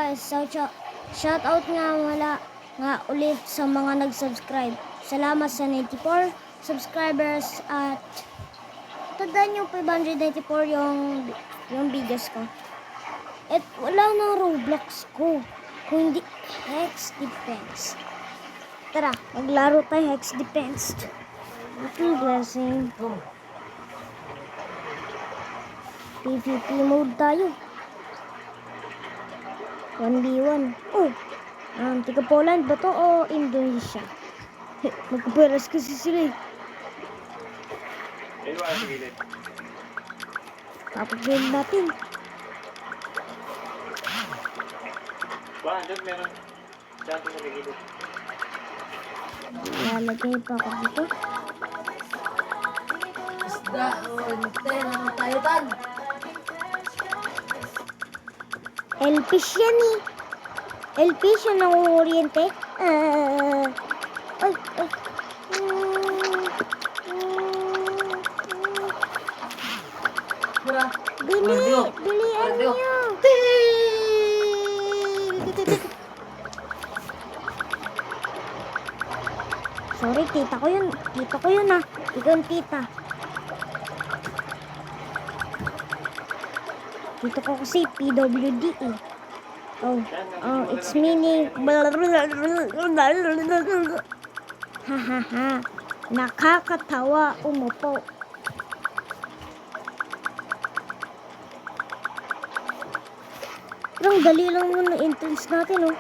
guys, shout out nga ulit sa mga nag-subscribe. Salamat sa 94 subscribers at tandaan yung 594 yung videos ko. At wala na Roblox ko. Kung hindi Hex Defense. Tara, maglaro tayo Hex Defense. Okay, blessing. PvP mode tayo. 1v1. Oh, taga Poland ba to o Indonesia? Magkaparas kasi sila eh. Kapag-game natin. Ba, andun meron. Diyan sa gilid. Lalagay pa ako dito. Isda, ano tayo tan? Elfish yan eh. Elfish yan ang oriente. Ay. Bilian niyo. Sorry, tita ko yun. Tita ko yun ah. Ikaw yung tita. Tito ko kasi PWD eh. Oh, it's meaning. Hahaha. Nakakatawa umupo. Pero ang dali lang muna entrance natin oh.